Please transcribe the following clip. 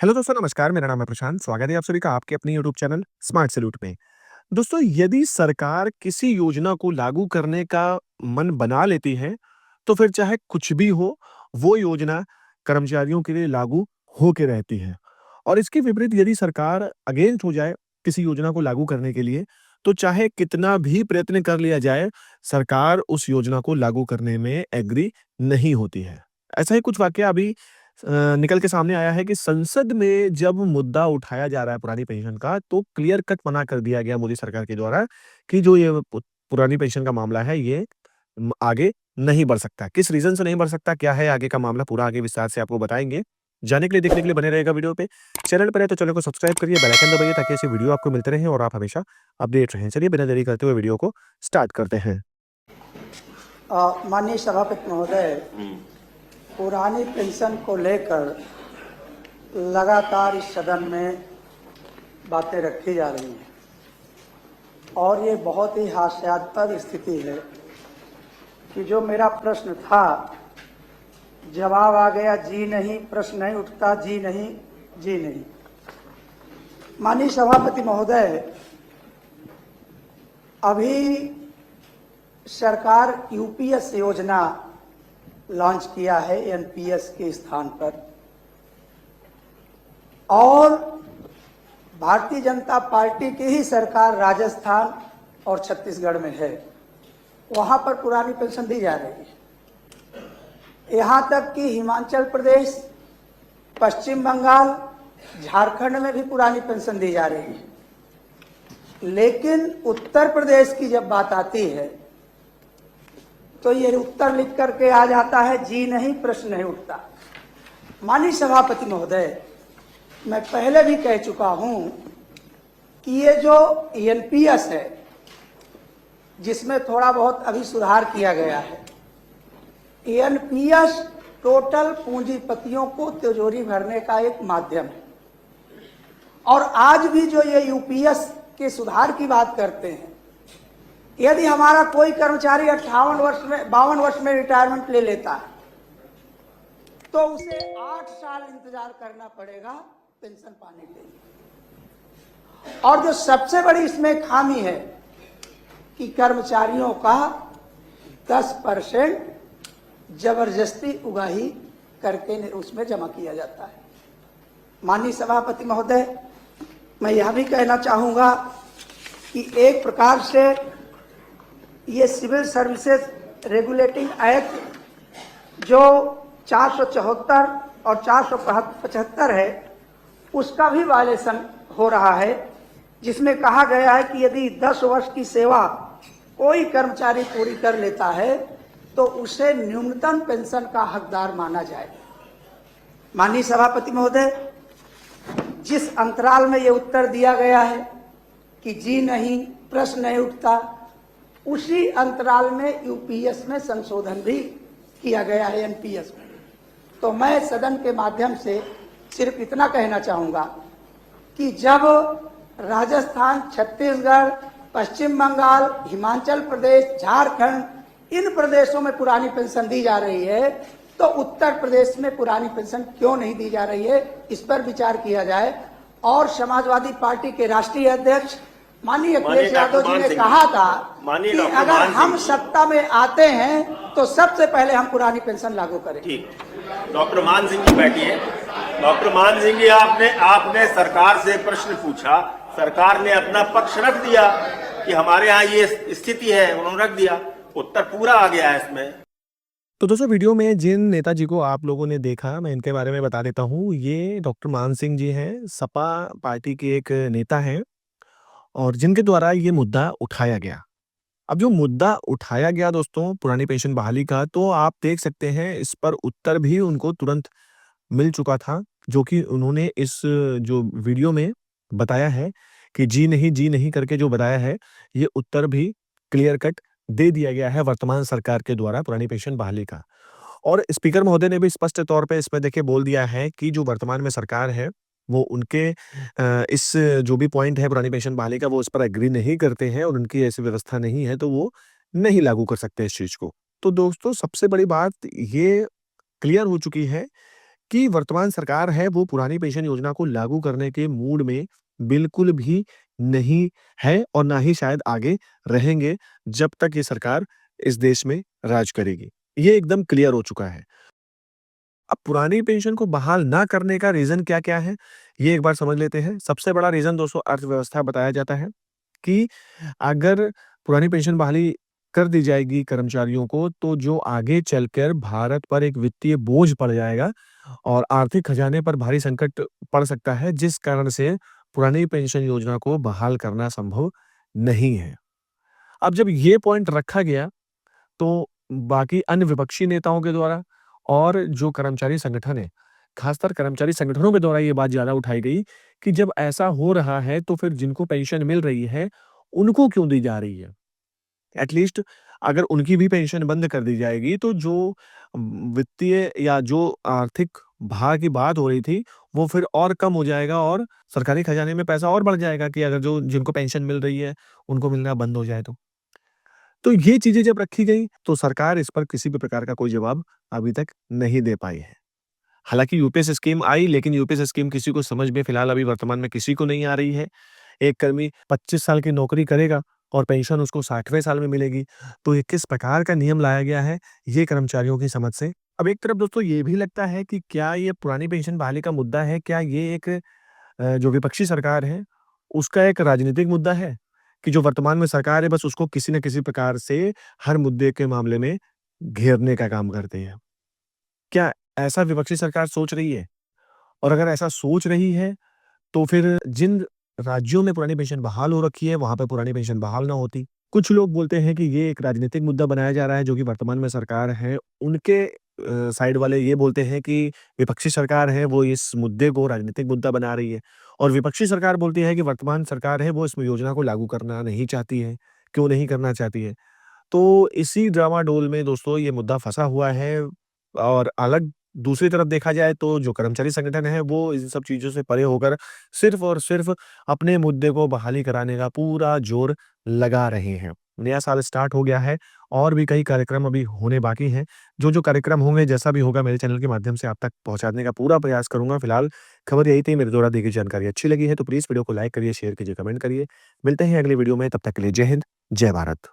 Hello दोस्तों नमस्कार, मेरा नाम है प्रशांत। स्वागत है आप सभी का आपके अपने यूट्यूब चैनल स्मार्ट सैल्यूट में। दोस्तों यदि सरकार किसी योजना को लागू करने का मन बना लेती है, तो फिर चाहे कुछ भी हो, वो योजना कर्मचारियों के लिए लागू होके रहती है। और इसके विपरीत यदि सरकार अगेंस्ट हो जाए किसी योजना को लागू करने के लिए, तो चाहे कितना भी प्रयत्न कर लिया जाए, सरकार उस योजना को लागू करने में एग्री नहीं होती है। ऐसा ही कुछ वाकया अभी निकल के सामने आया है कि संसद में जब मुद्दा उठाया जा रहा है पुरानी पेंशन का, तो क्लियर कट मना कर दिया गया मोदी सरकार के द्वारा कि जो ये पुरानी पेंशन का मामला है, ये आगे नहीं बढ़ सकता। किस रीज़न से नहीं बढ़ सकता, क्या है आगे का मामला, पूरा आगे विस्तार से आपको बताएँगे। जानने के लिए, देखने के लिए बने रहिएगा वीडियो पे। चैनल पर है तो चैनल को सब्सक्राइब करिए, बेल आइकन दबाइए ताकि ऐसी वीडियो आपको मिलते रहें और आप हमेशा अपडेट रहें। चलिए बिना देरी करते हुए वीडियो को स्टार्ट करते हैं। माननीय सभापति महोदय, पुरानी पेंशन को लेकर लगातार इस सदन में बातें रखी जा रही हैं और ये बहुत ही हास्यास्पद स्थिति है कि जो मेरा प्रश्न था, जवाब आ गया जी नहीं, प्रश्न नहीं उठता, जी नहीं, जी नहीं। माननीय सभापति महोदय, अभी सरकार यूपीएस योजना लॉन्च किया है एनपीएस के स्थान पर, और भारतीय जनता पार्टी की ही सरकार राजस्थान और छत्तीसगढ़ में है, वहां पर पुरानी पेंशन दी जा रही है। यहां तक कि हिमाचल प्रदेश, पश्चिम बंगाल, झारखंड में भी पुरानी पेंशन दी जा रही है। लेकिन उत्तर प्रदेश की जब बात आती है तो ये उत्तर लिख करके आ जाता है जी नहीं, प्रश्न नहीं उठता। माननीय सभापति महोदय, मैं पहले भी कह चुका हूं कि ये जो एनपीएस है, जिसमें थोड़ा बहुत अभी सुधार किया गया है, एनपीएस टोटल पूंजीपतियों को तिजोरी भरने का एक माध्यम है। और आज भी जो ये यूपीएस के सुधार की बात करते हैं, यदि हमारा कोई कर्मचारी 52 वर्ष में रिटायरमेंट ले लेता है तो उसे 8 साल इंतजार करना पड़ेगा पेंशन पाने के लिए। और जो सबसे बड़ी इसमें खामी है कि कर्मचारियों का 10% जबरदस्ती उगाही करके उसमें जमा किया जाता है। माननीय सभापति महोदय, मैं यह भी कहना चाहूंगा कि एक प्रकार से ये सिविल सर्विसेज रेगुलेटिंग एक्ट जो 474 और 475 है, उसका भी वायलेशन हो रहा है, जिसमें कहा गया है कि यदि 10 वर्ष की सेवा कोई कर्मचारी पूरी कर लेता है तो उसे न्यूनतम पेंशन का हकदार माना जाए। माननीय सभापति महोदय, जिस अंतराल में ये उत्तर दिया गया है कि जी नहीं, प्रश्न नहीं उठता, उसी अंतराल में यूपीएस में संशोधन भी किया गया है एनपीएस में। तो मैं सदन के माध्यम से सिर्फ इतना कहना चाहूँगा कि जब राजस्थान, छत्तीसगढ़, पश्चिम बंगाल, हिमाचल प्रदेश, झारखंड, इन प्रदेशों में पुरानी पेंशन दी जा रही है, तो उत्तर प्रदेश में पुरानी पेंशन क्यों नहीं दी जा रही है, इस पर विचार किया जाए। और समाजवादी पार्टी के राष्ट्रीय अध्यक्ष माननीय अखिलेश यादव जी ने कहा था कि अगर हम सत्ता में आते हैं तो सबसे पहले हम पुरानी पेंशन लागू करें। ठीक, डॉक्टर मान सिंह जी बैठिए। डॉक्टर मान सिंह जी, आपने सरकार से प्रश्न पूछा, सरकार ने अपना पक्ष रख दिया कि हमारे यहाँ ये स्थिति है, उन्होंने रख दिया, उत्तर पूरा आ गया है इसमें। तो दोस्तों वीडियो में जिन नेताजी को आप लोगों ने देखा, मैं इनके बारे में बता देता हूँ। ये डॉक्टर मान सिंह जी हैं, सपा पार्टी के एक नेता हैं और जिनके द्वारा ये मुद्दा उठाया गया। अब जो मुद्दा उठाया गया दोस्तों पुरानी पेंशन बहाली का, तो आप देख सकते हैं इस पर उत्तर भी उनको तुरंत मिल चुका था, जो कि उन्होंने इस जो वीडियो में बताया है कि जी नहीं करके जो बताया है, ये उत्तर भी क्लियर कट दे दिया गया है वर्तमान सरकार के द्वारा पुरानी पेंशन बहाली का। और स्पीकर महोदय ने भी स्पष्ट तौर पे इसमें देखिए बोल दिया है कि जो वर्तमान में सरकार है, वो उनके इस जो भी पॉइंट है पुरानी पेंशन बहाली का, वो इस पर एग्री नहीं करते हैं और उनकी ऐसी व्यवस्था नहीं है, तो वो नहीं लागू कर सकते इस चीज़ को। तो दोस्तों सबसे बड़ी बात ये क्लियर हो चुकी है कि वर्तमान सरकार है वो पुरानी पेंशन योजना को लागू करने के मूड में बिल्कुल भी नहीं है और ना ही शायद आगे रहेंगे जब तक ये सरकार इस देश में राज करेगी। ये एकदम क्लियर हो चुका है। अब पुरानी पेंशन को बहाल ना करने का रीज़न क्या-क्या है, ये एक बार समझ लेते हैं। सबसे बड़ा रीज़न दोस्तों अर्थव्यवस्था बताया जाता है कि अगर पुरानी पेंशन बहाली कर दी जाएगी कर्मचारियों को, तो जो आगे चलकर भारत पर एक वित्तीय बोझ पड़ जाएगा और आर्थिक खजाने पर भारी संकट पड़ सकता है, जिस कारण से पुरानी पेंशन योजना को बहाल करना संभव नहीं है। अब जब ये पॉइंट रखा गया, तो बाकी अन्य विपक्षी नेताओं के द्वारा और जो कर्मचारी संगठन है, खासकर कर्मचारी संगठनों के द्वारा ये बात ज़्यादा उठाई गई कि जब ऐसा हो रहा है, तो फिर जिनको पेंशन मिल रही है, उनको क्यों दी जा रही है? एटलीस्ट अगर उनकी भी पेंशन बंद कर दी जाएगी, तो जो वित्तीय या जो आर्थिक भार की बात हो रही थी, वो फिर और कम हो जाएगा और सरकारी खजाने में पैसा और बढ़ जाएगा कि अगर जो जिनको पेंशन मिल रही है, उनको मिलना बंद हो जाए तो। तो ये चीज़ें जब रखी गई, तो सरकार इस पर किसी भी प्रकार का कोई जवाब अभी तक नहीं दे पाई है। हालाँकि यूपीएस स्कीम आई, लेकिन यूपीएस स्कीम किसी को समझ में फिलहाल अभी वर्तमान में किसी को नहीं आ रही है। एक कर्मी 25 साल की नौकरी करेगा और पेंशन उसको 60वें साल में मिलेगी। तो ये किस प्रकार का नियम लाया गया है, ये कर्मचारियों की समझ से अब एक तरफ दोस्तों ये भी लगता है कि क्या ये पुरानी पेंशन बहाली का मुद्दा है, क्या ये एक जो विपक्षी सरकार है, उसका एक राजनीतिक मुद्दा है? कि जो वर्तमान में सरकार है, बस उसको किसी न किसी प्रकार से हर मुद्दे के मामले में घेरने का काम करते हैं। क्या ऐसा विपक्षी सरकार सोच रही है? और अगर ऐसा सोच रही है, तो फिर जिन राज्यों में पुरानी पेंशन बहाल हो रखी है, वहाँ पे पुरानी पेंशन बहाल ना होती। कुछ लोग बोलते हैं कि ये एक राजनीतिक मुद्दा बनाया जा रहा है, जो कि वर्तमान में सरकार है, उनके साइड वाले ये बोलते हैं कि विपक्षी सरकार है, वो इस मुद्दे को राजनीतिक मुद्दा बना रही है। और विपक्षी सरकार बोलती है कि वर्तमान सरकार है, वो इस योजना को लागू करना नहीं चाहती है। क्यों नहीं करना चाहती है? तो इसी डामाडोल में दोस्तों ये मुद्दा फँसा हुआ है और अलग दूसरी तरफ देखा जाए तो जो कर्मचारी संगठन है वो इन सब चीज़ों से परे होकर सिर्फ़ और सिर्फ़ अपने मुद्दे को बहाली कराने का पूरा ज़ोर लगा रहे हैं। नया साल स्टार्ट हो गया है और भी कई कार्यक्रम अभी होने बाकी हैं। जो-जो कार्यक्रम होंगे, जैसा भी होगा मेरे चैनल के माध्यम से आप तक पहुँचाने का पूरा प्रयास करूँगा। फिलहाल खबर यही थी, मेरे द्वारा दी गई जानकारी अच्छी लगी है तो प्लीज़ वीडियो को लाइक करिए, शेयर कीजिए, कमेंट करिए। मिलते हैं अगली वीडियो में, तब तक के लिए जय हिंद, जय भारत।